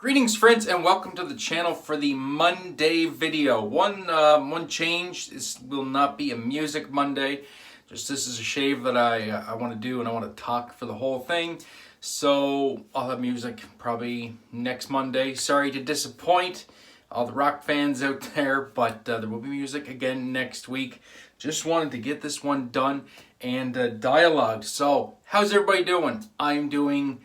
Greetings friends and welcome to the channel for the Monday video. One change, this will not be a music Monday. This is a shave that I want to do and I want to talk for the whole thing. So I'll have music probably next Monday. Sorry to disappoint all the rock fans out there, but there will be music again next week. Just wanted to get this one done and dialogue. So how's everybody doing? I'm doing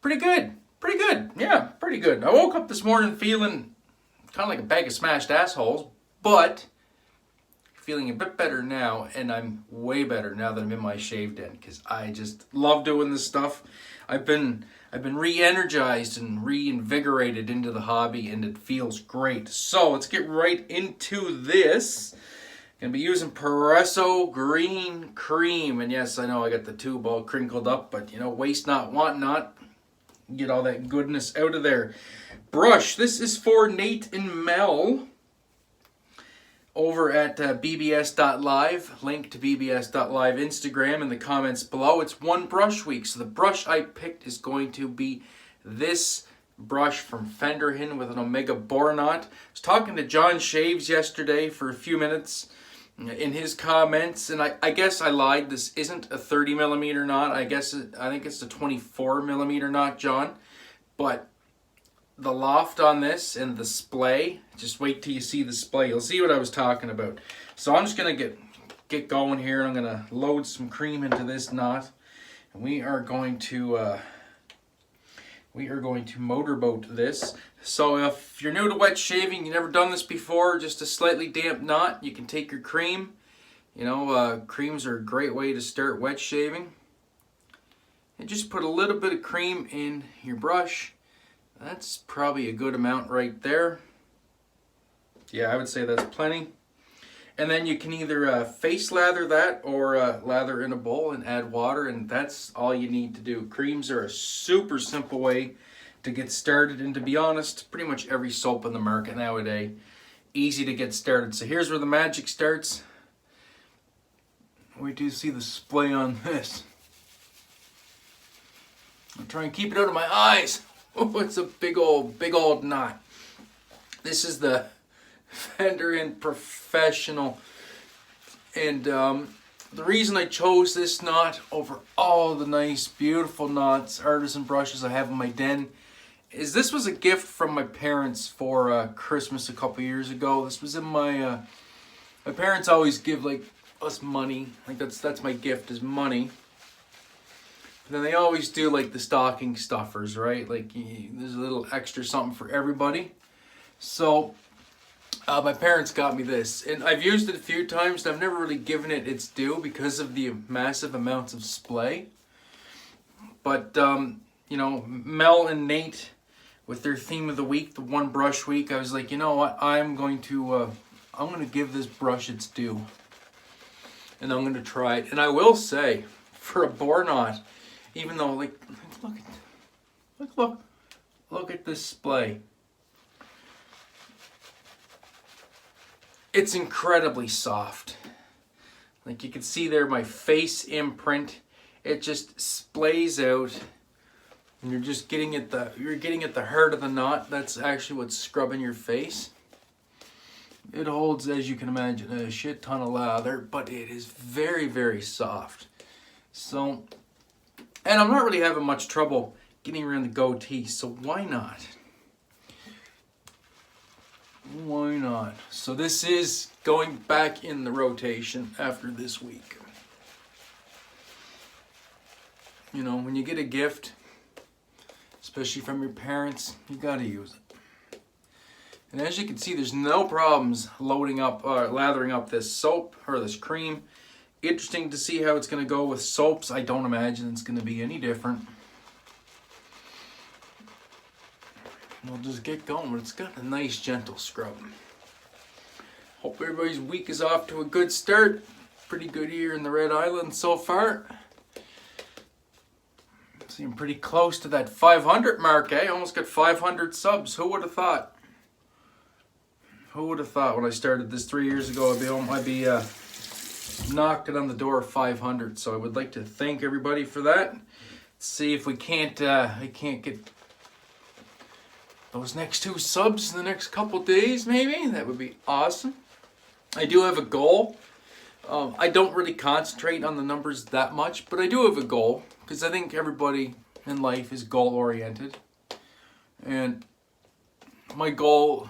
pretty good. Pretty good, yeah, pretty good. I woke up this morning feeling kind of like a bag of smashed assholes, but feeling a bit better now, and I'm way better now that I'm in my shave den because I just love doing this stuff. I've been re-energized and reinvigorated into the hobby, and it feels great. So let's get right into this. Gonna be using Proraso green cream, and yes, I know I got the tube all crinkled up, but you know, waste not, want not. Get all that goodness out of there. Brush. This is for Nate and Mel over at BBS.Live. Link to BBS.Live Instagram in the comments below. It's one brush week. So the brush I picked is going to be this brush from Fendrihan with an Omega boar knot. I was talking to John Shaves yesterday for a few minutes in his comments, and I guess I lied. This isn't a 30mm knot. I think it's the 24mm knot, John. But the loft on this and the splay, just wait till you see the splay. You'll see what I was talking about. So I'm just gonna get going here, and I'm gonna load some cream into this knot, and we are going to motorboat this. So if you're new to wet shaving, you've never done this before, just a slightly damp knot, you can take your cream. You know, creams are a great way to start wet shaving. And just put a little bit of cream in your brush. That's probably a good amount right there. Yeah, I would say that's plenty. And then you can either face lather that or lather in a bowl and add water, and that's all you need to do. Creams are a super simple way to get started, and to be honest, pretty much every soap in the market nowadays, easy to get started. So here's where the magic starts. We do see the splay on this. I'll try and keep it out of my eyes. Oh, it's a big old knot. This is the Fendrihan Professional, and the reason I chose this knot over all the nice beautiful knots, artisan brushes I have in my den, is this was a gift from my parents for Christmas a couple years ago. This was in my my parents always give like us money, like that's my gift is money. But then they always do like the stocking stuffers, right? Like there's a little extra something for everybody. So my parents got me this, and I've used it a few times, and I've never really given it its due because of the massive amounts of splay. But, you know, Mel and Nate, with their theme of the week, the one brush week, I was like, you know what, I'm going to give this brush its due. And I'm going to try it. And I will say, for a boar knot, even though, like, look at this splay. It's incredibly soft. Like you can see there, my face imprint. It just splays out, and you're just getting at the heart of the knot. That's actually what's scrubbing your face. It holds, as you can imagine, a shit ton of lather, but it is very, very soft. So, and I'm not really having much trouble getting around the goatee, so why not? Why not? So this is going back in the rotation after this week. You know, when you get a gift, especially from your parents, you gotta use it. And as you can see, there's no problems loading up or lathering up this soap or this cream. Interesting to see how it's gonna go with soaps. I don't imagine it's gonna be any different. We'll just get going, but it's got a nice gentle scrub. Hope everybody's week is off to a good start. Pretty good here in the Red Island so far. Seem pretty close to that 500 mark, eh? Almost got 500 subs. Who would have thought? Who would have thought when I started this 3 years ago I'd be knocking on the door of 500. So I would like to thank everybody for that. See if we can't get those next 2 subs in the next couple days, maybe. That would be awesome. I do have a goal. I don't really concentrate on the numbers that much, but I do have a goal because I think everybody in life is goal-oriented. And my goal,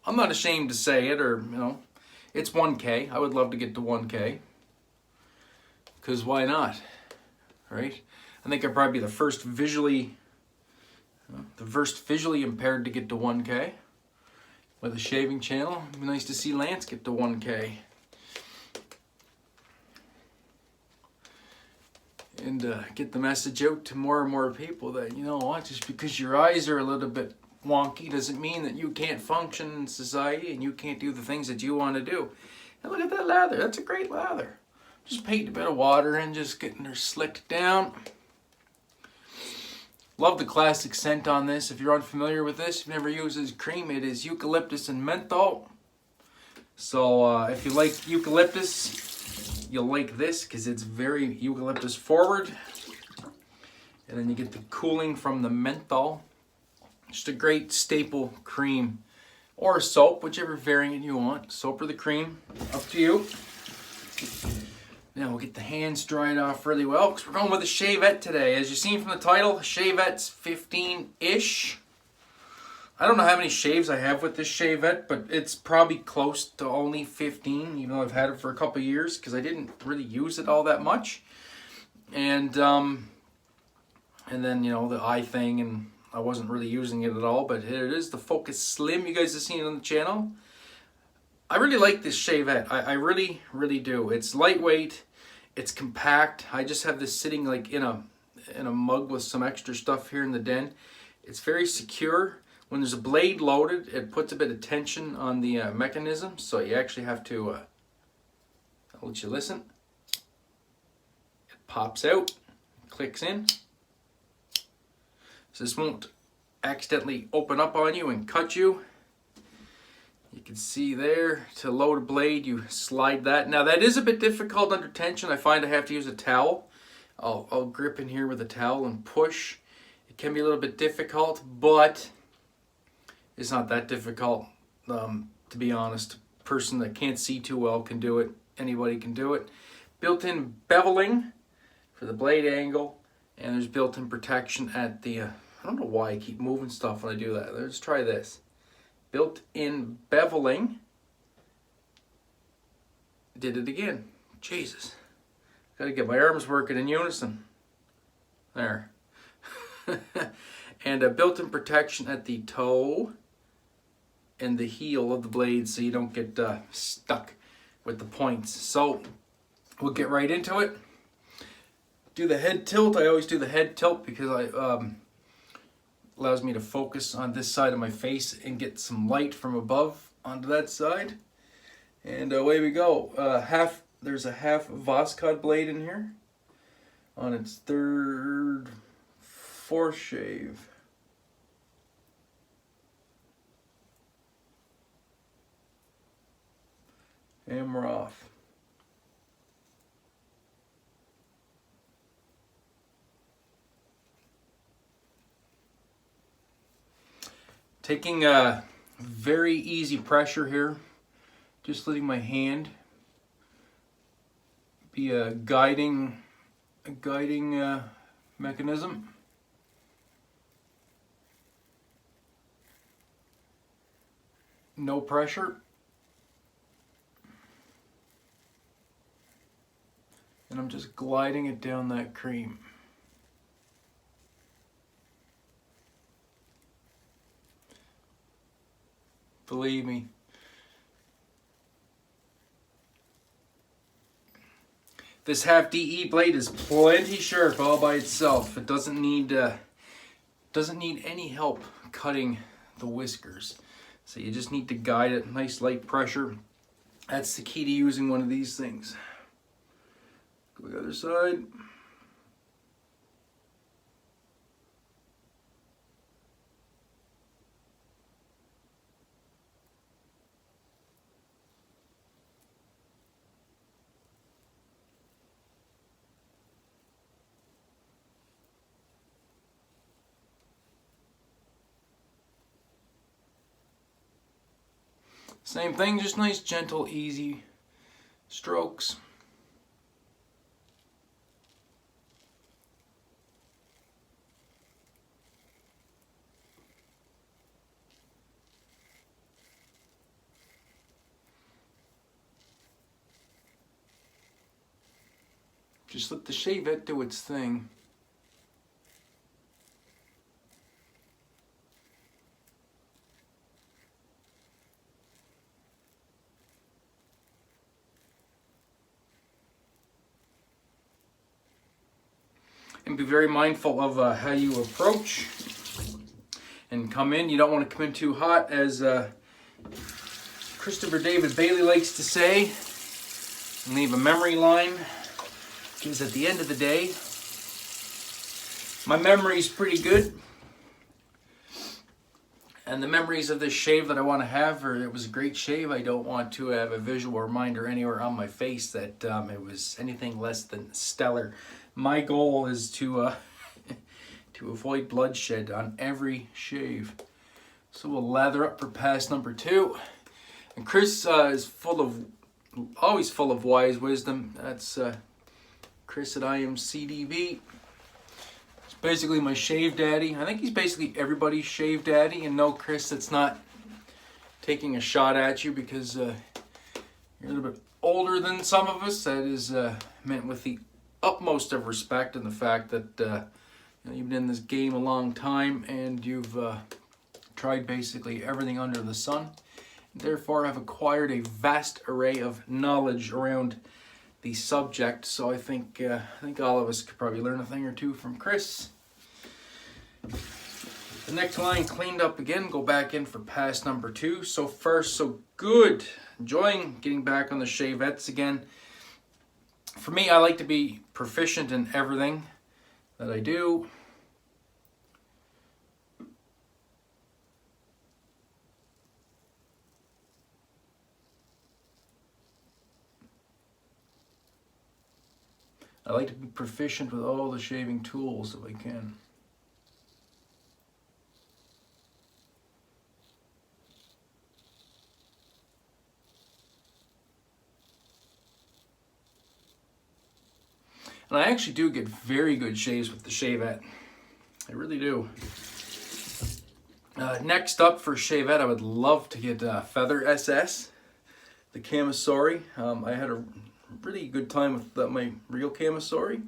I'm not ashamed to say it, or, it's 1K. I would love to get to 1K. Because why not? Right? I think I'd probably be the first visually impaired to get to 1K with a shaving channel. It'd be nice to see Lance get to 1K. And get the message out to more and more people that, you know what, just because your eyes are a little bit wonky doesn't mean that you can't function in society and you can't do the things that you want to do. And look at that lather. That's a great lather. Just paint a bit of water and just getting her slicked down. Love the classic scent on this. If you're unfamiliar with this, if you've never used this cream, it is eucalyptus and menthol. So if you like eucalyptus, you'll like this because it's very eucalyptus forward. And then you get the cooling from the menthol. Just a great staple cream or soap, whichever variant you want. Soap or the cream, up to you. Now we'll get the hands dried off really well because we're going with a shavette today. As you've seen from the title, Shavettes 15-ish. I don't know how many shaves I have with this shavette, but it's probably close to only 15, even though I've had it for a couple of years because I didn't really use it all that much. And then, the eye thing, and I wasn't really using it at all, but here it is, the Focus Slim. You guys have seen it on the channel. I really like this shavette. I really, really do. It's lightweight. It's compact. I just have this sitting like in a mug with some extra stuff here in the den. It's very secure. When there's a blade loaded, it puts a bit of tension on the mechanism, so you actually have to, I'll let you listen. It pops out, clicks in. So this won't accidentally open up on you and cut you. You can see there, to load a blade, you slide that. Now that is a bit difficult under tension. I find I have to use a towel. I'll grip in here with a towel and push. It can be a little bit difficult, but it's not that difficult, to be honest. A person that can't see too well can do it. Anybody can do it. Built-in beveling for the blade angle, and there's built-in protection at the, I don't know why I keep moving stuff when I do that. Let's try this. Built-in beveling. Did it again. Jesus. Gotta get my arms working in unison. There. And a built-in protection at the toe and the heel of the blade so you don't get stuck with the points. So we'll get right into it. Do the head tilt. I always do the head tilt because allows me to focus on this side of my face and get some light from above onto that side. And away we go. There's a half Voskhod blade in here on its fourth shave. And we're off. Taking a very easy pressure here, just letting my hand be a guiding mechanism. No pressure. And I'm just gliding it down that cream. Believe me. This half DE blade is plenty sharp all by itself. It doesn't need any help cutting the whiskers. So you just need to guide it, nice light pressure. That's the key to using one of these things. Go to the other side. Same thing, just nice, gentle, easy strokes. Just let the shavette do its thing. And be very mindful of how you approach and come in. You don't want to come in too hot, as Christopher David Bailey likes to say, and leave a memory line. Because at the end of the day, my memory's pretty good. And the memories of this shave that I want to have are, it was a great shave. I don't want to have a visual reminder anywhere on my face that it was anything less than stellar. My goal is to to avoid bloodshed on every shave. So we'll lather up for pass number 2. And Chris is always full of wise wisdom. That's Chris at IAMCDB. He's basically my shave daddy. I think he's basically everybody's shave daddy. And no, Chris, that's not taking a shot at you because you're a little bit older than some of us. That is meant with the utmost of respect, and the fact that you've been in this game a long time and you've tried basically everything under the sun. Therefore, I've acquired a vast array of knowledge around the subject. So I think all of us could probably learn a thing or two from Chris. The next line cleaned up again. Go back in for pass number 2. So far, so good. Enjoying getting back on the shavettes again. For me, I like to be proficient in everything that I do. I like to be proficient with all the shaving tools if I can. And I actually do get very good shaves with the shavette. I really do. Next up for shavette, I would love to get Feather SS, the Camisori. I had a really good time with my real Camisori.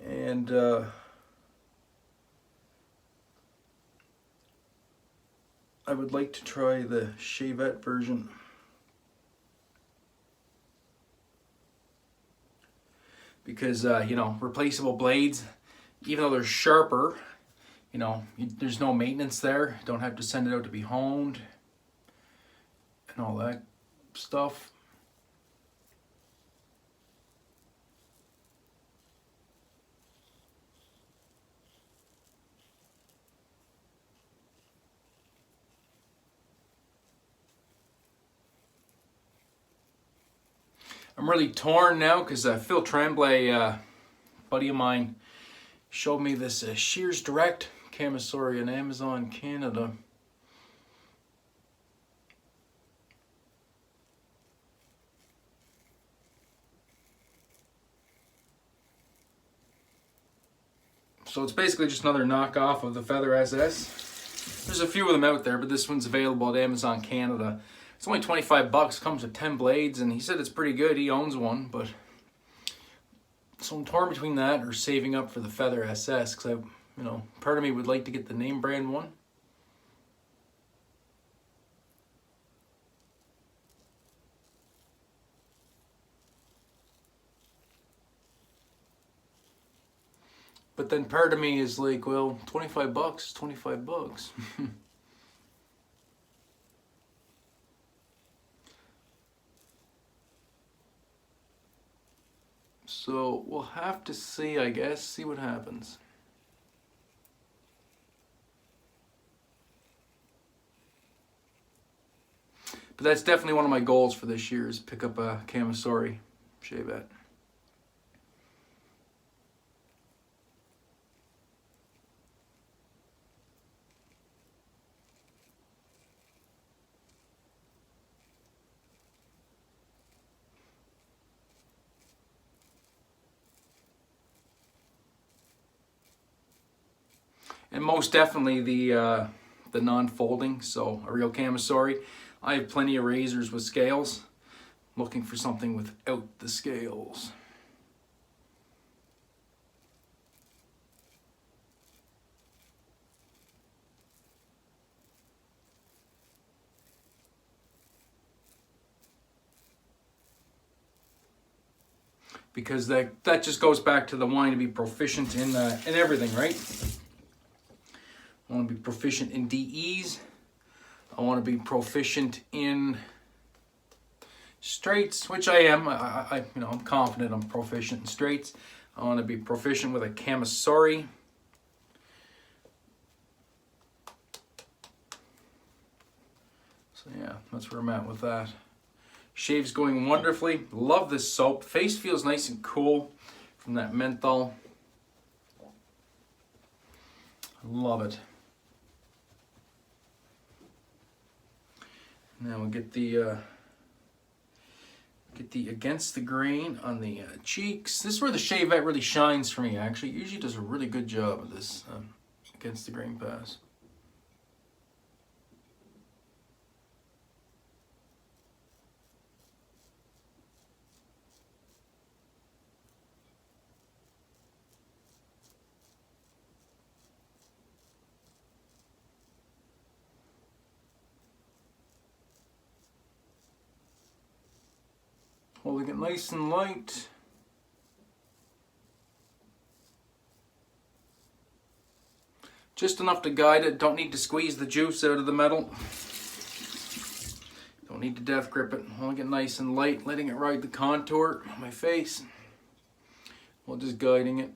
And I would like to try the shavette version. Because, replaceable blades, even though they're sharper, there's no maintenance there. Don't have to send it out to be honed and all that stuff. I'm really torn now because Phil Tremblay, buddy of mine, showed me this Shears Direct Camisori on Amazon Canada. So it's basically just another knockoff of the Feather SS. There's a few of them out there, but this one's available at Amazon Canada. It's only 25 bucks, comes with 10 blades, and he said it's pretty good. He owns one, but so I'm torn between that or saving up for the Feather SS, because part of me would like to get the name brand one. But then part of me is like, well, 25 bucks, 25 bucks. So we'll have to see, I guess, see what happens. But that's definitely one of my goals for this year, is pick up a Camisori shavette. and most definitely the non-folding, so a real camisari. I have plenty of razors with scales. Looking for something without the scales. Because that just goes back to the wanting to be proficient in everything, right? I want to be proficient in DEs. I want to be proficient in straights, which I am. I'm confident I'm proficient in straights. I want to be proficient with a camisari. So yeah, that's where I'm at with that. Shave's going wonderfully. Love this soap. Face feels nice and cool from that menthol. Love it. Now we'll get the against the grain on the cheeks. This is where the Shavette really shines for me, actually. It usually does a really good job of this against the grain pass. Holding it nice and light. Just enough to guide it. Don't need to squeeze the juice out of the metal. Don't need to death grip it. Holding it nice and light, letting it ride the contour on my face while just guiding it.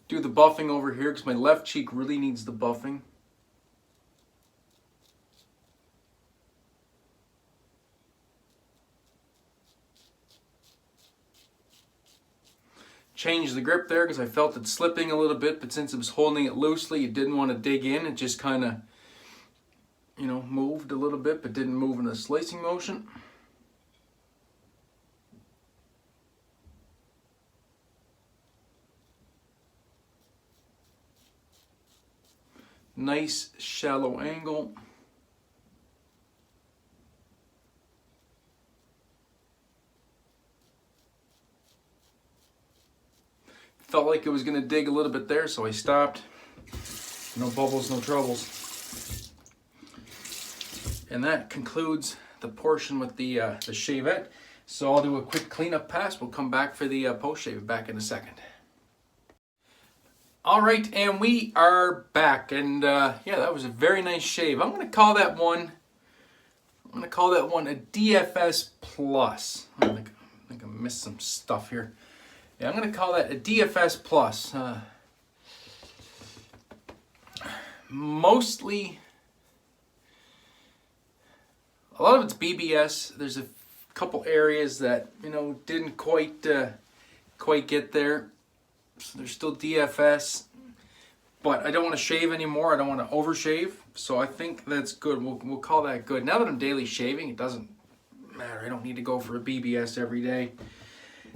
Do the buffing over here because my left cheek really needs the buffing. Change the grip there because I felt it slipping a little bit, but since it was holding it loosely, it didn't want to dig in. It just kind of, moved a little bit, but didn't move in a slicing motion. Nice shallow angle. Felt like it was going to dig a little bit there, so I stopped. No bubbles, no troubles. And that concludes the portion with the Shavette. So I'll do a quick cleanup pass. We'll come back for the post shave back in a second. All right, and we are back, and yeah, that was a very nice shave. I'm going to call that one a DFS Plus. I think I missed some stuff here. Yeah, I'm going to call that a DFS Plus. Mostly, a lot of it's BBS. There's a couple areas that didn't quite get there. So there's still DFS, but I don't want to shave anymore. I don't want to overshave, so I think that's good. We'll call that good. Now that I'm daily shaving, it doesn't matter. I don't need to go for a BBS every day.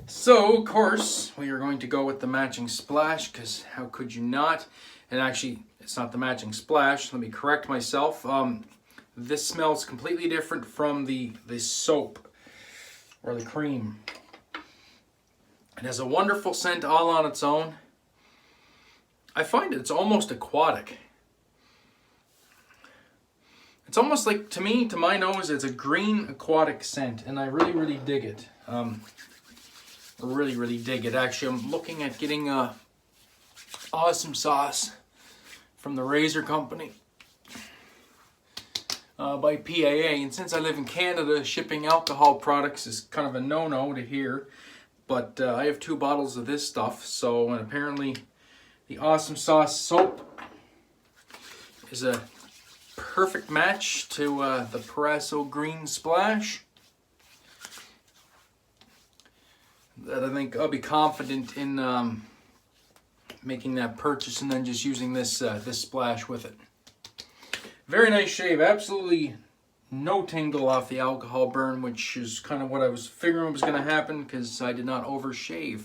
So, of course, we are going to go with the matching splash, because how could you not? And actually, it's not the matching splash. Let me correct myself. This smells completely different from the soap or the cream. It has a wonderful scent all on its own. I find it's almost aquatic. It's almost like, to me, to my nose, it's a green aquatic scent, and I really, really dig it. Really dig it. Actually, I'm looking at getting Awesome Sauce from the Razor Company by PAA. And since I live in Canada, shipping alcohol products is kind of a no-no to here. But I have 2 bottles of this stuff, so and apparently the Awesome Sauce soap is a perfect match to the Proraso Green Splash. That I think I'll be confident in making that purchase and then just using this this splash with it. Very nice shave. Absolutely no tingle off the alcohol burn, which is kind of what I was figuring was going to happen because I did not overshave.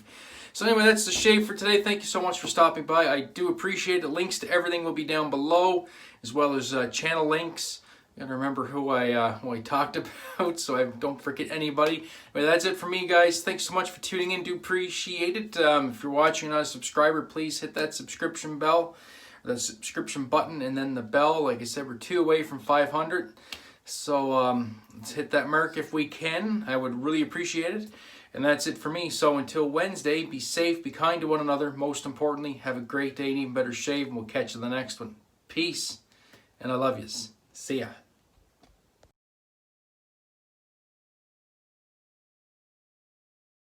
So anyway, that's the shave for today. Thank you so much for stopping by. I do appreciate it. Links to everything will be down below, as well as channel links. Gotta remember who I talked about, so I don't forget anybody. But that's it for me, guys. Thanks so much for tuning in. Do appreciate it. If you're watching and not a subscriber, please hit that subscription bell, or the subscription button, and then the bell. Like I said, we're 2 away from 500. So let's hit that mark if we can. I would really appreciate it. And that's it for me. So until Wednesday, be safe, be kind to one another. Most importantly, have a great day and even better shave. And we'll catch you in the next one. Peace. And I love yous. See ya.